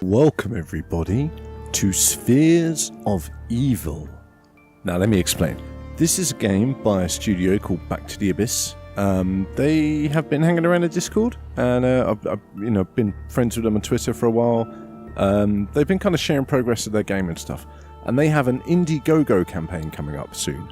Welcome everybody to Spheres of Evil. Now let me explain. This is a game by a studio called Back to the Abyss. They have been hanging around in Discord, and I've been friends with them on Twitter for a while. They've been kind of sharing progress of their game and stuff, and they have an Indiegogo campaign coming up soon,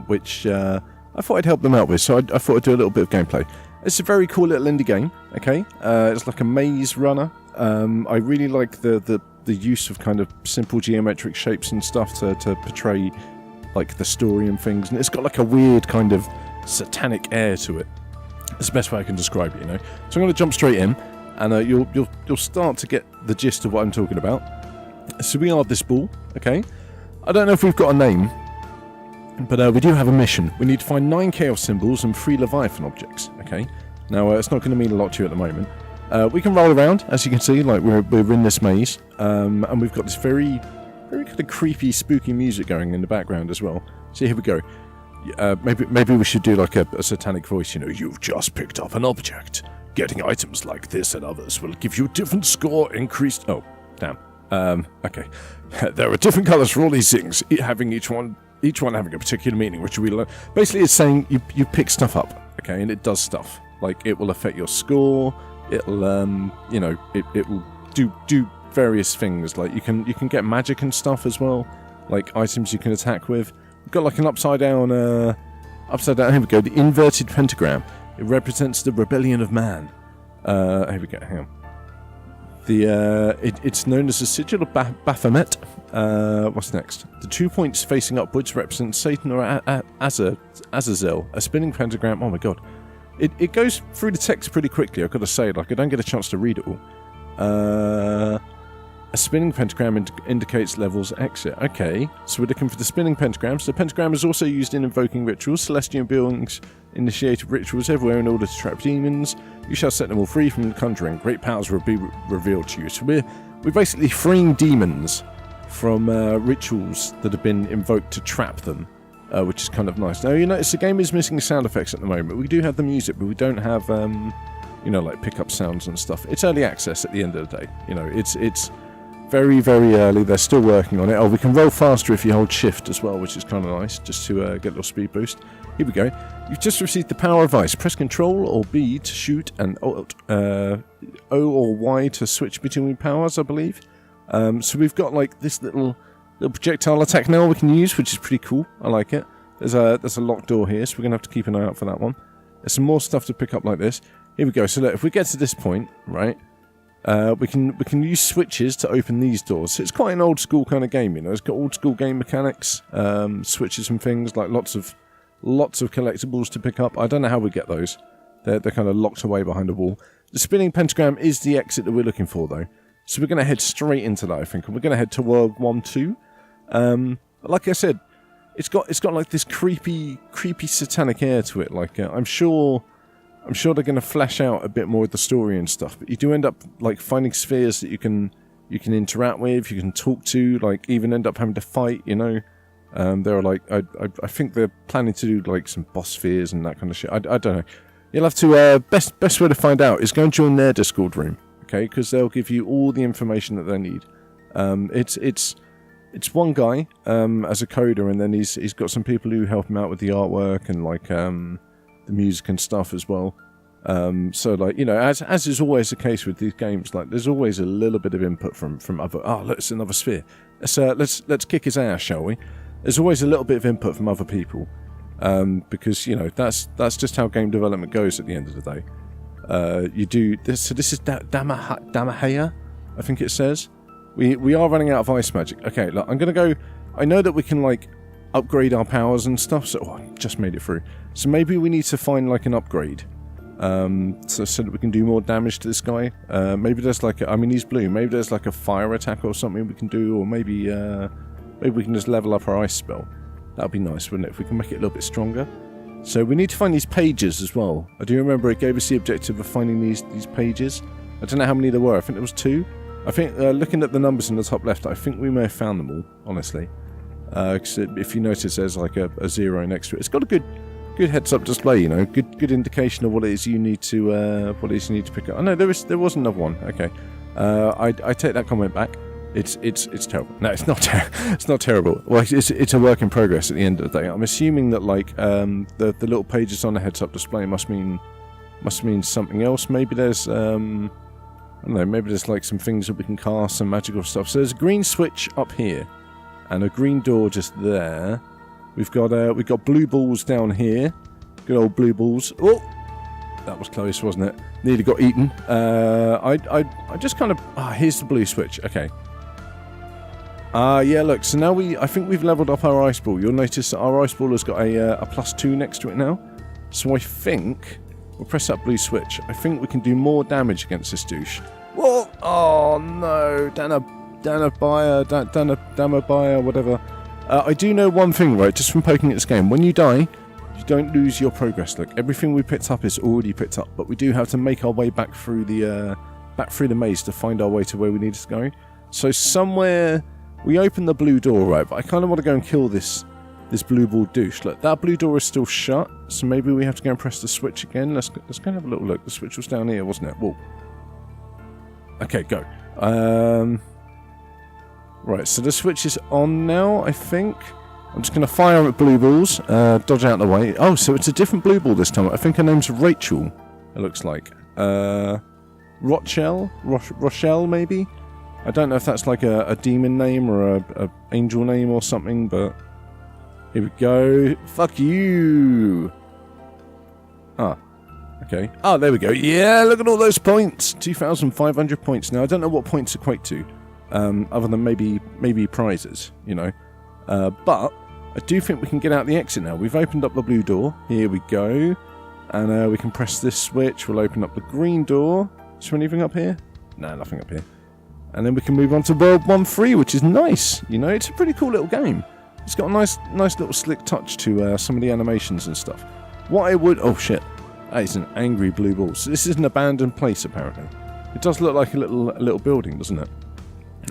which I thought I'd help them out with. So I thought I'd do a little bit of gameplay. It's a very cool little indie game. Okay, it's like a maze runner. I really like the use of kind of simple geometric shapes and stuff to portray like the story and things, and it's got like a weird kind of satanic air to it. It's the best way I can describe it, you know. So I'm going to jump straight in, and you'll start to get the gist of what I'm talking about. So we are this ball, okay. I don't know if we've got a name, but we do have a mission. We need to find 9 chaos symbols and 3 Leviathan objects, okay. Now it's not going to mean a lot to you at the moment. We can roll around, as you can see, like we're in this maze, and we've got this very kind of creepy, spooky music going in the background as well. So here we go. Maybe we should do like a satanic voice, you know. You've just picked up an object. Getting items like this and others will give you a different score, increased... Oh, damn. Okay. There are different colours for all these things, having each one having a particular meaning, which we learn. Basically, it's saying you pick stuff up, okay, and it does stuff. Like, it will affect your score, it'll, it will do various things. Like, you can get magic and stuff as well, like items you can attack with. We've got like an upside down, here we go, the inverted pentagram. It represents the rebellion of man. Here we go, hang on. It's known as the sigil of Baphomet. What's next? The 2 points facing upwards represent Satan or Azazel. A spinning pentagram, oh my god. It goes through the text pretty quickly, I've got to say, like I don't get a chance to read it all. A spinning pentagram indicates levels exit. Okay, so we're looking for the spinning pentagrams. The pentagram is also used in invoking rituals. Celestial beings initiated rituals everywhere in order to trap demons. You shall set them all free from the conjuring. Great powers will be revealed to you. So we're basically freeing demons from rituals that have been invoked to trap them, which is kind of nice. Now, you notice the game is missing sound effects at the moment. We do have the music, but we don't have, like pickup sounds and stuff. It's early access at the end of the day. You know, it's very, very early. They're still working on it. Oh, we can roll faster if you hold shift as well, which is kind of nice, just to get a little speed boost. Here we go. You've just received the power of ice. Press Control or B to shoot, and O or Y to switch between powers, I believe. So we've got like this little projectile attack now we can use, which is pretty cool. I like it. There's a locked door here, so we're going to have to keep an eye out for that one. There's some more stuff to pick up like this. Here we go. So look, if we get to this point, right, we can use switches to open these doors. So it's quite an old school kind of game, you know. It's got old school game mechanics, switches and things, like lots of collectibles to pick up. I don't know how we get those. They're kind of locked away behind a wall. The spinning pentagram is the exit that we're looking for, though. So we're going to head straight into that, I think. And we're going to head to World 1-2. Like I said, it's got like this creepy satanic air to it. Like I'm sure they're going to flesh out a bit more of the story and stuff. But you do end up like finding spheres that you can interact with, you can talk to, like even end up having to fight. You know, there are like I think they're planning to do like some boss spheres and that kind of shit. I don't know. You'll have to best way to find out is go and join their Discord room, okay? Because they'll give you all the information that they need. It's one guy as a coder, and then he's got some people who help him out with the artwork and like the music and stuff as well. So like, you know, as is always the case with these games, like there's always a little bit of input from other. Oh, look, it's another sphere. Let's kick his ass, shall we? There's always a little bit of input from other people, because you know that's just how game development goes at the end of the day. You do this. So this is Damahaya, I think it says. We are running out of ice magic. Okay, look, I'm gonna go. I know that we can like upgrade our powers and stuff. So I just made it through. So maybe we need to find like an upgrade, so that we can do more damage to this guy. Maybe there's like I mean he's blue. Maybe there's like a fire attack or something we can do, or maybe we can just level up our ice spell. That'd be nice, wouldn't it? If we can make it a little bit stronger. So we need to find these pages as well. I do remember it gave us the objective of finding these pages. I don't know how many there were. I think there was 2. I think, looking at the numbers in the top left, I think we may have found them all, honestly. Because if you notice, there's like a 0 next to it. It's got a good heads-up display, you know, good indication of what it is you need to pick up. Oh no, there was another one. Okay, I take that comment back. It's terrible. No, it's not. It's not terrible. Well, it's a work in progress at the end of the day. I'm assuming that like the little pages on the heads-up display must mean something else. Maybe there's I don't know. Maybe there's like some things that we can cast, some magical stuff. So there's a green switch up here, and a green door just there. We've got blue balls down here. Good old blue balls. Oh, that was close, wasn't it? Nearly got eaten. I just kind of... here's the blue switch. Okay. Yeah, look. So now I think we've leveled up our ice ball. You'll notice that our ice ball has got a +2 next to it now. So I think... We'll press that blue switch. I think we can do more damage against this douche. Whoa! Oh, no. Danabaya, whatever. I do know one thing, right, just from poking at this game. When you die, you don't lose your progress. Look, everything we picked up is already picked up, but we do have to make our way back through the maze to find our way to where we need to go. So somewhere, we open the blue door, right, but I kind of want to go and kill this blue ball douche. Look, that blue door is still shut, so maybe we have to go and press the switch again. Let's go and have a little look. The switch was down here, wasn't it? Whoa. Okay, go. Right, so the switch is on now, I think. I'm just going to fire at blue balls, dodge out of the way. Oh, so it's a different blue ball this time. I think her name's Rachel, it looks like. Rochelle, maybe? I don't know if that's like a demon name or a angel name or something, but... Here we go. Fuck you! Ah, okay. Oh, there we go. Yeah, look at all those points! 2,500 points. Now, I don't know what points equate to. Other than maybe prizes, you know. But I do think we can get out the exit now. We've opened up the blue door. Here we go. And we can press this switch. We'll open up the green door. Is there anything up here? No, nothing up here. And then we can move on to World 1-3, which is nice. You know, it's a pretty cool little game. It's got a nice little slick touch to some of the animations and stuff. What I would... Oh, shit. That is an angry blue ball. So this is an abandoned place, apparently. It does look like a little building, doesn't it?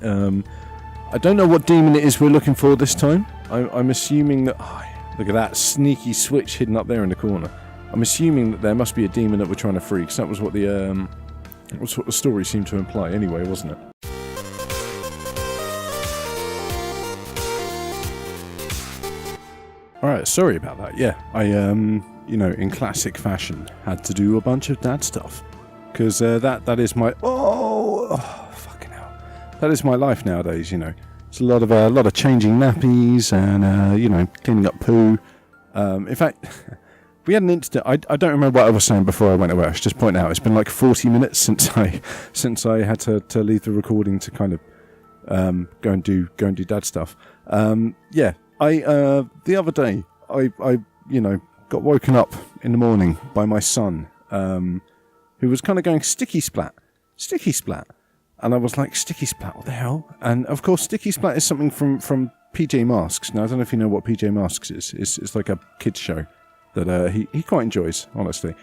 I don't know what demon it is we're looking for this time. I'm assuming that... Oh, look at that sneaky switch hidden up there in the corner. I'm assuming that there must be a demon that we're trying to free, because that was what the story seemed to imply anyway, wasn't it? Alright, sorry about that. Yeah, I, you know, in classic fashion, had to do a bunch of dad stuff. Because that is my... Oh, fucking hell. That is my life nowadays, you know. It's a lot of changing nappies and, you know, cleaning up poo. In fact, we had an incident... I don't remember what I was saying before I went away. I should just point out, it's been like 40 minutes since I had to leave the recording to kind of go and do dad stuff. Yeah. The other day, I you know, got woken up in the morning by my son, who was kind of going, sticky splat. And I was like, sticky splat, what the hell? And of course, sticky splat is something from PJ Masks. Now, I don't know if you know what PJ Masks is. It's like a kids show that he quite enjoys, honestly.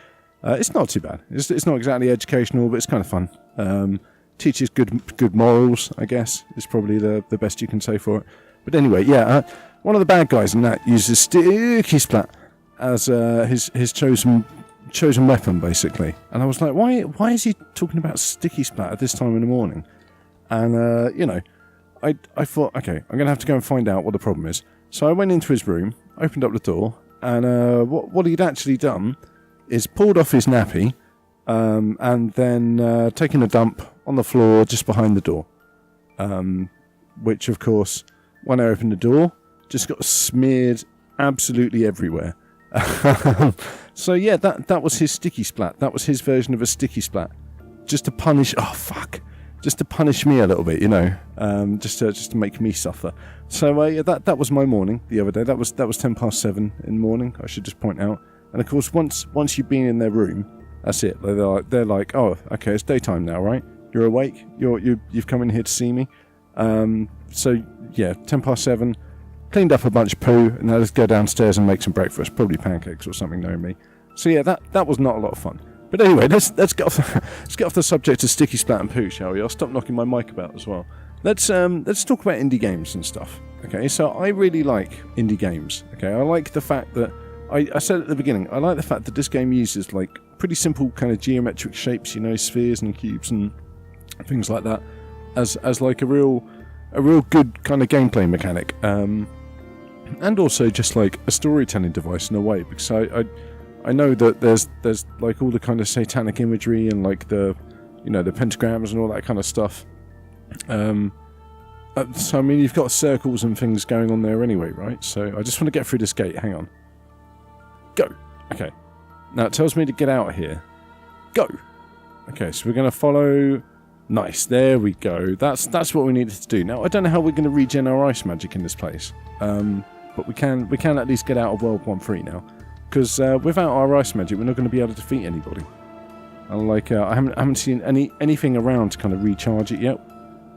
It's not too bad. It's not exactly educational, but it's kind of fun. Teaches good morals, I guess, is probably the best you can say for it. But anyway, yeah, one of the bad guys in that uses sticky splat as his chosen weapon, basically. And I was like, why is he talking about sticky splat at this time in the morning? And, you know, I thought, okay, I'm going to have to go and find out what the problem is. So I went into his room, opened up the door, and what he'd actually done is pulled off his nappy and then taken a dump on the floor just behind the door. Which, of course... When I opened the door, just got smeared absolutely everywhere. So yeah, that was his sticky splat. That was his version of a sticky splat. Just to punish... Oh, fuck. Just to punish me a little bit, you know. Just to make me suffer. So yeah, that was my morning the other day. That was 7:10 in the morning, I should just point out. And of course, once you've been in their room, that's it. They're like, oh, okay, it's daytime now, right? You're awake? You've come in here to see me? So yeah, 7:10, cleaned up a bunch of poo, and now let's go downstairs and make some breakfast, probably pancakes or something, knowing me. So yeah, that was not a lot of fun. But anyway, let's get off the subject of sticky splat and poo, shall we? I'll stop knocking my mic about as well. Let's talk about indie games and stuff. Okay, so I really like indie games. Okay, I like the fact that I said at the beginning, I like the fact that this game uses like pretty simple kind of geometric shapes, you know, spheres and cubes and things like that, as like a real good kind of gameplay mechanic, and also just like a storytelling device in a way, because I know that there's like all the kind of satanic imagery and like the the pentagrams and all that kind of stuff. So I mean, you've got circles and things going on there anyway, right? So I just want to get through this gate. Hang on. Go. Okay. Now it tells me to get out of here. Go. Okay, so we're going to follow. Nice. There we go. That's what we needed to do. Now I don't know how we're going to regen our ice magic in this place, but we can at least get out of World 1-3 now, because without our ice magic, we're not going to be able to defeat anybody. And like I haven't seen anything around to kind of recharge it yet.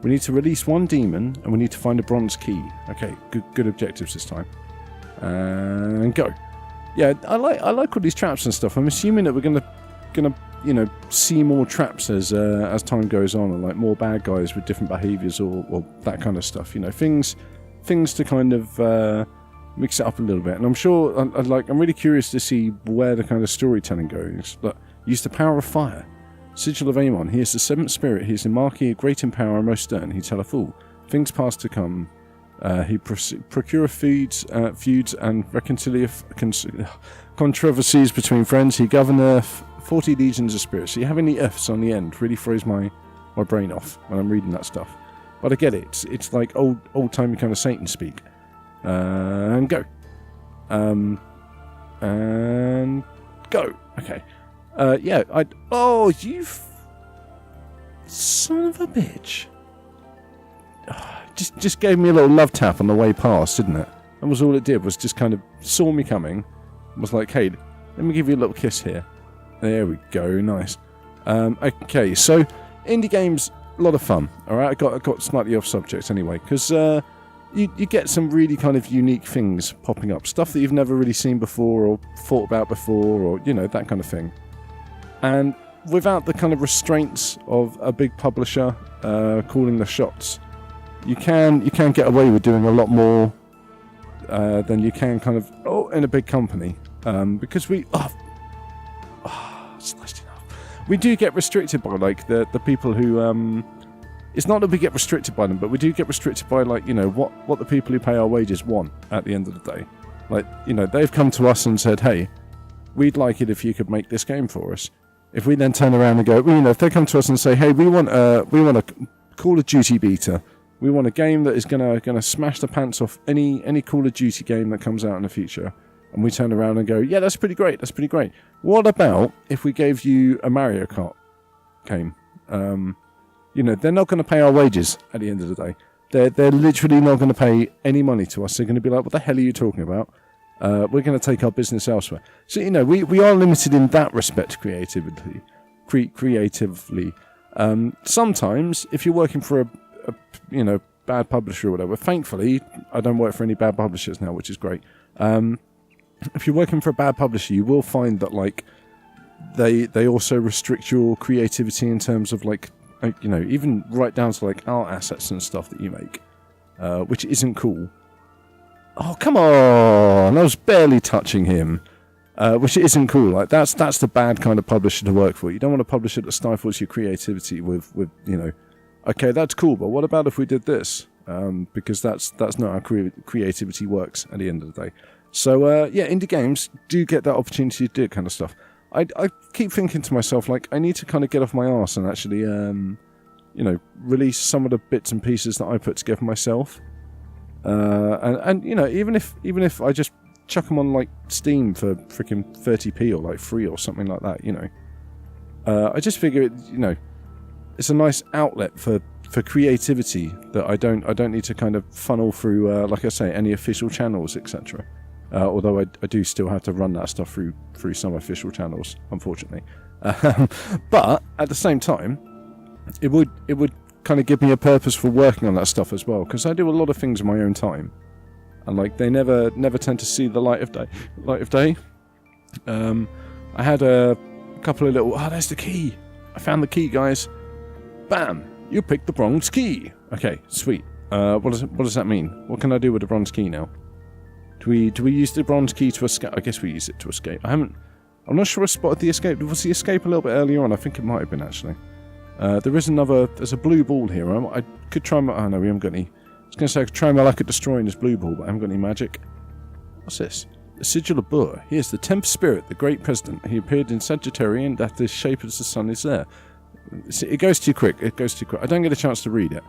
We need to release one demon, and we need to find a bronze key. Okay, good objectives this time. And go. Yeah, I like all these traps and stuff. I'm assuming that we're gonna see more traps as time goes on, and like more bad guys with different behaviours or that kind of stuff. Things to kind of mix it up a little bit. And I'm sure, I'm really curious to see where the kind of storytelling goes. But use the power of fire. Sigil of Amon. He is the seventh spirit. He is the Marquis, great in power and most stern. He telleth all things past to come. He procureth feuds and controversies between friends. He governeth 40 legions of spirits. So you have any F's on the end really throws my brain off when I'm reading that stuff. But I get it. It's like old-timey kind of Satan speak. And go. And go. Okay. Yeah, oh, you son of a bitch. Just gave me a little love tap on the way past, didn't it? That was all it did, was just kind of saw me coming, was like, hey, let me give you a little kiss here. There we go, nice. Okay, so indie games, a lot of fun, alright? I got slightly off subject anyway, because you get some really kind of unique things popping up, stuff that you've never really seen before or thought about before, or, that kind of thing. And without the kind of restraints of a big publisher calling the shots, you can get away with doing a lot more than you can kind of in a big company, because we sliced enough. We do get restricted by like the people who it's not that we get restricted by them, but we do get restricted by like what the people who pay our wages want at the end of the day. Like they've come to us and said, hey, we'd like it if you could make this game for us. If we then turn around and go, if they come to us and say, hey, we want a Call of Duty beta, we want a game that is gonna smash the pants off any Call of Duty game that comes out in the future, and we turn around and go, yeah, that's pretty great. What about if we gave you a Mario Kart game? They're not going to pay our wages at the end of the day. They're literally not going to pay any money to us. They're going to be like, what the hell are you talking about? We're going to take our business elsewhere. So, we are limited in that respect creatively. Sometimes, if you're working for a bad publisher or whatever, thankfully, I don't work for any bad publishers now, which is great. If you're working for a bad publisher, you will find that, like, they also restrict your creativity in terms of, like, even right down to, like, art assets and stuff that you make, which isn't cool. Oh, come on! I was barely touching him. Which isn't cool. Like, that's the bad kind of publisher to work for. You don't want a publisher that stifles your creativity with okay, that's cool, but what about if we did this? Because that's not how creativity works at the end of the day. So, indie games do get that opportunity to do that kind of stuff. I keep thinking to myself, like, I need to kind of get off my arse and actually, release some of the bits and pieces that I put together myself. And even if I just chuck them on like Steam for freaking 30p or like free or something like that, I just figure it's a nice outlet for creativity that I don't need to kind of funnel through, like I say, any official channels, etc. Although I do still have to run that stuff through some official channels, unfortunately. But at the same time, it would kind of give me a purpose for working on that stuff as well, because I do a lot of things in my own time, and like they never tend to see the light of day. I had a couple of little, there's the key. I found the key, guys. Bam! You picked the bronze key. Okay, sweet. What does that mean? What can I do with the bronze key now? Do we use the bronze key to escape? I guess we use it to escape. I'm not sure I spotted the escape. Was the escape a little bit earlier on? I think it might have been, actually. There's a blue ball here. I could try my... Oh, no, we haven't got any. I was going to say I could try my luck at destroying this blue ball, but I haven't got any magic. What's this? The Sigil of Bur. He is the 10th spirit, the great president. He appeared in Sagittarius, and that the shape of the sun is there. It goes too quick. It goes too quick. I don't get a chance to read it.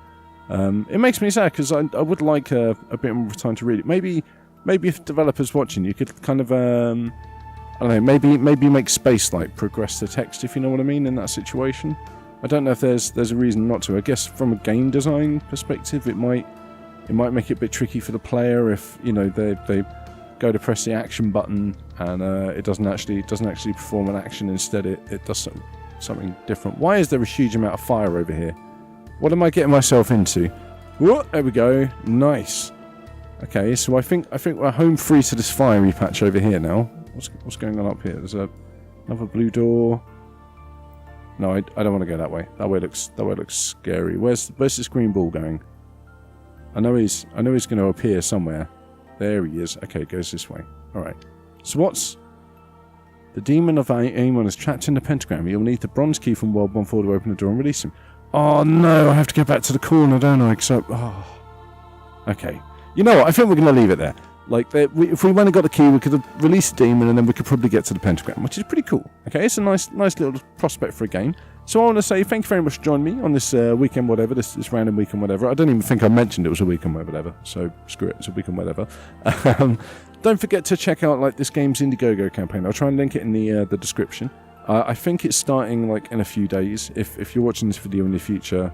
It makes me sad, because I would like a bit more time to read it. Maybe if developers watching, you could kind of... I don't know, maybe make space, like, progress the text, if you know what I mean, in that situation. I don't know if there's a reason not to. I guess from a game design perspective, it might make it a bit tricky for the player if, you know, they go to press the action button and it doesn't actually perform an action. Instead, it does something different. Why is there a huge amount of fire over here? What am I getting myself into? Whoa, there we go. Nice. Okay, so I think we're home free to this fiery patch over here now. What's going on up here? There's another blue door. No, I don't want to go that way. That way looks scary. Where's this green ball going? I know he's going to appear somewhere. There he is. Okay, it goes this way. All right. So what's the demon of Amon is trapped in the pentagram. You'll need the bronze key from World 1-4 to open the door and release him. Oh no! I have to go back to the corner, don't I? Okay. You know what? I think we're going to leave it there. Like, if we went and got the key, we could have released the demon, and then we could probably get to the pentagram, which is pretty cool. Okay, it's a nice little prospect for a game. So I want to say thank you very much for joining me on this weekend whatever, this random weekend whatever. I don't even think I mentioned it was a weekend whatever, so screw it, it's a weekend whatever. Don't forget to check out like this game's Indiegogo campaign. I'll try and link it in the description. I think it's starting like in a few days. If you're watching this video in the future,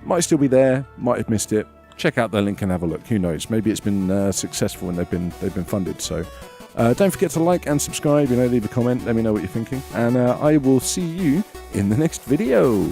might still be there, might have missed it. Check out the link and have a look. Who knows? Maybe it's been successful and they've been funded. So don't forget to like and subscribe. You know, leave a comment. Let me know what you're thinking, and I will see you in the next video.